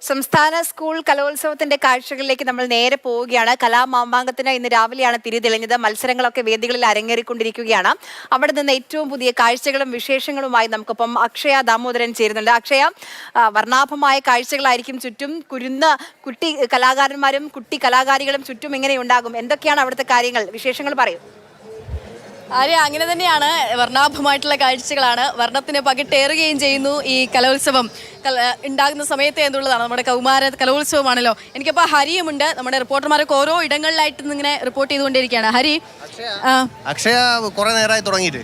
സംസ്ഥാന സ്കൂൾ കലോത്സവത്തിന്റെ കാഴ്ചകളിലേക്ക് നമ്മൾ നേരെ പോവുകയാണ്. കലാമാമാങ്കത്തിന് ഇന്ന് രാവിലെയാണ് തിരിതെളിഞ്ഞത്. മത്സരങ്ങളൊക്കെ വേദികളിൽ അരങ്ങേറിക്കൊണ്ടിരിക്കുകയാണ്. അവിടെ നിന്ന് ഏറ്റവും പുതിയ കാഴ്ചകളും വിശേഷങ്ങളുമായി നമുക്കൊപ്പം അക്ഷയ ദാമോദരൻ ചേരുന്നുണ്ട്. അക്ഷയ, വർണ്ണാഭമായ കാഴ്ചകളായിരിക്കും ചുറ്റും. കുട്ടി കലാകാരന്മാരും കുട്ടി കലാകാരികളും ചുറ്റും ഇങ്ങനെ ഉണ്ടാകും. എന്തൊക്കെയാണ് അവിടുത്തെ കാര്യങ്ങൾ, വിശേഷങ്ങൾ പറയൂ. അങ്ങനെ തന്നെയാണ്. വർണ്ണാഭമായിട്ടുള്ള കാഴ്ചകളാണ്. വർണ്ണത്തിന് പകിട്ടേറുകയും ചെയ്യുന്നു ഈ കലോത്സവം ഉണ്ടാകുന്ന സമയത്ത് എന്നുള്ളതാണ്. നമ്മുടെ കൗമാര കലോത്സവമാണല്ലോ. എനിക്കപ്പോൾ ഹരിയുമുണ്ട്. നമ്മുടെ റിപ്പോർട്ടർമാരൊക്കെ ഓരോ ഇടങ്ങളിലായിട്ട് ഇങ്ങനെ റിപ്പോർട്ട് ചെയ്തുകൊണ്ടിരിക്കുകയാണ്. ഹരി, അക്ഷയ കുറെ നേരമായി തുടങ്ങിയിട്ട്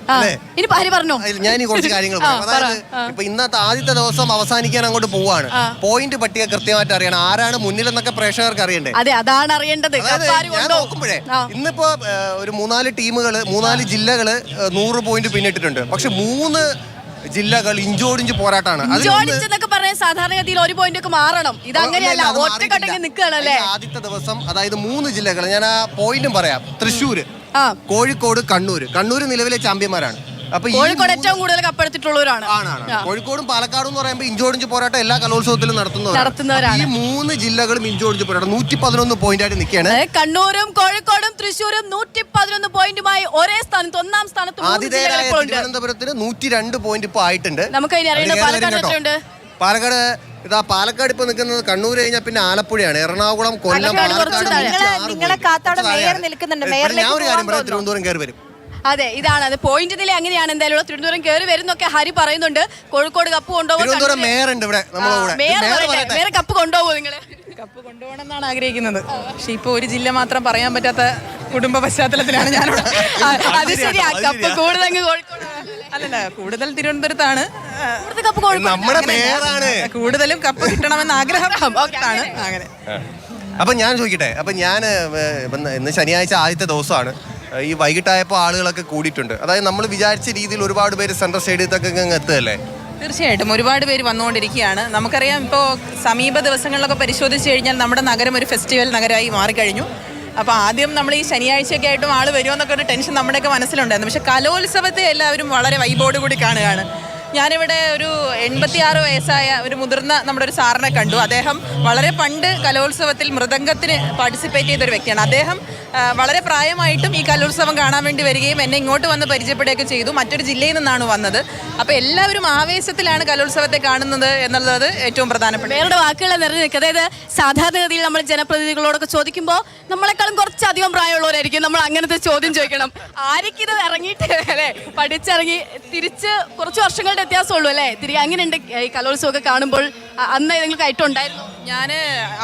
ഇനി ഹരി പറഞ്ഞോ. ഞാൻ കുറച്ച് കാര്യങ്ങൾ ഇപ്പൊ ഇന്നത്തെ ആദ്യത്തെ ദിവസം അവസാനിക്കാൻ അങ്ങോട്ട് പോവാണ്. പോയിന്റ് പട്ടിക കൃത്യമായിട്ട് അറിയണം, ആരാണ് മുന്നിലെന്നൊക്കെ പ്രേക്ഷകർക്ക് അറിയണ്ടേ. അതെ, അതാണ് അറിയേണ്ടത്. ഞാൻ നോക്കുമ്പോഴേ ഇന്നിപ്പോ ഒരു 3-4 ടീമുകള് 3-4 ജില്ലകള് 100 പോയിന്റ് പിന്നിട്ടിട്ടുണ്ട്. പക്ഷെ 3 ജില്ലകൾ ഇഞ്ചോടിഞ്ച് പോരാട്ടാണ്. പറഞ്ഞ സാധാരണഗതിയിൽ 1 പോയിന്റ് ഒക്കെ മാറണം. ഇത് അങ്ങനെയല്ല, ഒറ്റക്കെട്ടങ്ങ് നിൽക്കുകയാണല്ലേ. ആദ്യത്തെ ദിവസം അതായത് 3 ജില്ലകൾ, ഞാൻ ആ പോയിന്റും പറയാം. തൃശ്ശൂര്, കോഴിക്കോട്, കണ്ണൂര് നിലവിലെ ചാമ്പ്യന്മാരാണ്. അപ്പൊ കോഴിക്കോട് ഏറ്റവും കൂടുതൽ കപ്പെടുത്തിട്ടുള്ളവരാണ്. കോഴിക്കോടും പാലക്കാടും എന്ന് പറയുമ്പോൾ ഇഞ്ചോടിഞ്ച് പോരാട്ടം എല്ലാ കലോത്സവത്തിലും നടത്തുന്നവരാണ്. ഈ 3 ജില്ലകളും ഇഞ്ചോടിഞ്ച് പോരാട്ടം 111 പോയിന്റ് ആയിട്ട് നിൽക്കുകയാണ്. കണ്ണൂരും കോഴിക്കോടും തൃശ്ശൂരും 111 പോയിന്റുമായി ഒരേ സ്ഥാനത്ത്, 1-ാം സ്ഥാനത്ത്. തിരുവനന്തപുരത്തിന് 102 പോയിന്റ് ഇപ്പൊ ആയിട്ടുണ്ട്. നമുക്ക് പാലക്കാട് പാലക്കാട് ഇപ്പൊ നിൽക്കുന്നത്. കണ്ണൂർ കഴിഞ്ഞാൽ പിന്നെ ആലപ്പുഴയാണ്. എറണാകുളം, കൊല്ലം, നിങ്ങളെ കാത്തവിടെ മേയർ നിൽക്കുന്നുണ്ട്. ഞാൻ ഒരു കാര്യം പറയാം, തിരുവനന്തപുരം കയറി വരും. അതെ, ഇതാണ് അത്. പോയിന്റ് നില അങ്ങനെയാണ്. എന്തായാലും തിരുവനന്തപുരം കയറി വരുന്നൊക്കെ ഹരി പറയുന്നുണ്ട്. കോഴിക്കോട് കപ്പ് കൊണ്ടുപോകും. തിരുവനന്തപുരം മേയർ ഉണ്ട് ഇവിടെ. മേയർ കപ്പ് കൊണ്ടുപോകും. നിങ്ങള് കപ്പ് കൊണ്ടുപോകണമെന്നാണ് ആഗ്രഹിക്കുന്നത്. പക്ഷെ ഇപ്പൊ ഒരു ജില്ല മാത്രം പറയാൻ പറ്റാത്ത കുടുംബ പശ്ചാത്തലത്തിലാണ് ഞാനിവിടെ. അത് ശരിയാ, കപ്പ് കൂടുതൽ അല്ലല്ല, കൂടുതൽ തിരുവനന്തപുരത്താണ്. കൂടുതലും കപ്പ് കിട്ടണമെന്ന് ആഗ്രഹം. അങ്ങനെ അപ്പൊ ഞാൻ ചോദിക്കട്ടെ, അപ്പൊ ഞാൻ ഇന്ന് ശനിയാഴ്ച ആദ്യത്തെ ദിവസമാണ്. ഈ വൈകിട്ടായപ്പോൾ ആളുകളൊക്കെ കൂടിയിട്ടുണ്ട്. അതായത് നമ്മൾ വിചാരിച്ച രീതിയിൽ ഒരുപാട് പേര് സെൻട്രൽ സ്റ്റേഡിയത്തൊക്കെ എത്തുകയല്ലേ. തീർച്ചയായിട്ടും ഒരുപാട് പേര് വന്നുകൊണ്ടിരിക്കുകയാണ്. നമുക്കറിയാം, ഇപ്പോൾ സമീപ ദിവസങ്ങളിലൊക്കെ പരിശോധിച്ച് കഴിഞ്ഞാൽ നമ്മുടെ നഗരം ഒരു ഫെസ്റ്റിവൽ നഗരമായി മാറിക്കഴിഞ്ഞു. അപ്പോൾ ആദ്യം നമ്മൾ ഈ ശനിയാഴ്ചയൊക്കെ ആയിട്ടും ആൾ വരുമെന്നൊക്കെ ഒരു ടെൻഷൻ നമ്മുടെയൊക്കെ മനസ്സിലുണ്ടായിരുന്നു. പക്ഷേ കലോത്സവത്തെ എല്ലാവരും വളരെ വൈബോട് കൂടി കാണുകയാണ്. ഞാനിവിടെ ഒരു 86 വയസ്സായ ഒരു മുതിർന്ന നമ്മുടെ ഒരു സാറിനെ കണ്ടു. അദ്ദേഹം വളരെ പണ്ട് കലോത്സവത്തിൽ മൃദംഗത്തിന് പാർട്ടിസിപ്പേറ്റ് ചെയ്തൊരു വ്യക്തിയാണ്. അദ്ദേഹം വളരെ പ്രായമായിട്ടും ഈ കലോത്സവം കാണാൻ വേണ്ടി വരികയും എന്നെ ഇങ്ങോട്ട് വന്ന് പരിചയപ്പെടുകയൊക്കെ ചെയ്തു. മറ്റൊരു ജില്ലയിൽ നിന്നാണ് വന്നത്. അപ്പോൾ എല്ലാവരും ആവേശത്തിലാണ് കലോത്സവത്തെ കാണുന്നത് എന്നുള്ളത് ഏറ്റവും പ്രധാനപ്പെട്ട. വേറെ വാക്കുകൾ നിറഞ്ഞു നിൽക്കുക. അതായത് സാധാരണഗതിയിൽ നമ്മൾ ജനപ്രതിനിധികളോടൊക്കെ ചോദിക്കുമ്പോൾ നമ്മളെക്കാളും കുറച്ചധികം പ്രായമുള്ളവരായിരിക്കും നമ്മൾ അങ്ങനത്തെ ചോദ്യം ചോദിക്കണം. ആർക്കിത് ഇറങ്ങിയിട്ട് അല്ലേ, പഠിച്ചിറങ്ങി തിരിച്ച് കുറച്ച് വർഷങ്ങളുടെ വ്യത്യാസമുള്ളൂ അല്ലേ തിരികെ. അങ്ങനെയുണ്ട് ഈ കലോത്സവമൊക്കെ കാണുമ്പോൾ. അന്ന് ഏതെങ്കിലും കയറ്റം ഉണ്ടായിരുന്നു? ഞാൻ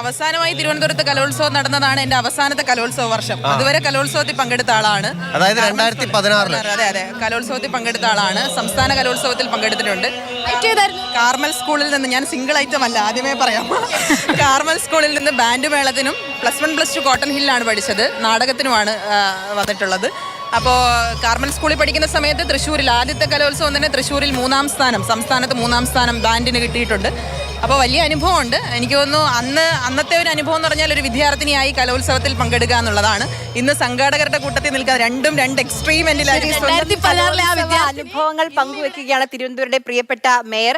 അവസാനമായി തിരുവനന്തപുരത്ത് കലോത്സവം നടന്നതാണ് എൻ്റെ അവസാനത്തെ കലോത്സവ വർഷം. അതുവരെ കലോത്സവത്തിൽ പങ്കെടുത്ത ആളാണ്. അതായത് 2016. അതെ, കലോത്സവത്തിൽ പങ്കെടുത്ത ആളാണ്. സംസ്ഥാന കലോത്സവത്തിൽ പങ്കെടുത്തിട്ടുണ്ട്. കാർമൽ സ്കൂളിൽ നിന്ന്, ഞാൻ സിംഗിൾ ഐറ്റം അല്ല, ആദ്യമേ പറയാം. കാർമൽ സ്കൂളിൽ നിന്ന് ബാൻഡ് മേളത്തിനും +1 +2 കോട്ടൺ ഹില്ലാണ് പഠിച്ചത്. നാടകത്തിനുമാണ് വന്നിട്ടുള്ളത്. അപ്പോൾ കാർമൽ സ്കൂളിൽ പഠിക്കുന്ന സമയത്ത് തൃശ്ശൂരിൽ ആദ്യത്തെ കലോത്സവം തന്നെ തൃശ്ശൂരിൽ 3-ാം സ്ഥാനം, സംസ്ഥാനത്ത് 3-ാം സ്ഥാനം ബാൻഡിന് കിട്ടിയിട്ടുണ്ട്. അപ്പോൾ വലിയ അനുഭവമുണ്ട്. എനിക്ക് തോന്നുന്നു അന്നത്തെ ഒരു അനുഭവം എന്ന് പറഞ്ഞാൽ ഒരു വിദ്യാർത്ഥിനിയായി കലോത്സവത്തിൽ പങ്കെടുക്കുക എന്നുള്ളതാണ്. ഇന്ന് സംഘാടകരുടെ കൂട്ടത്തിൽ നിൽക്കുക. രണ്ട് എക്സ്ട്രീം എൻഡിലായിരിക്കും. അനുഭവങ്ങൾ പങ്കുവെക്കുകയാണ് തിരുവനന്തപുരത്തെ പ്രിയപ്പെട്ട മേയർ.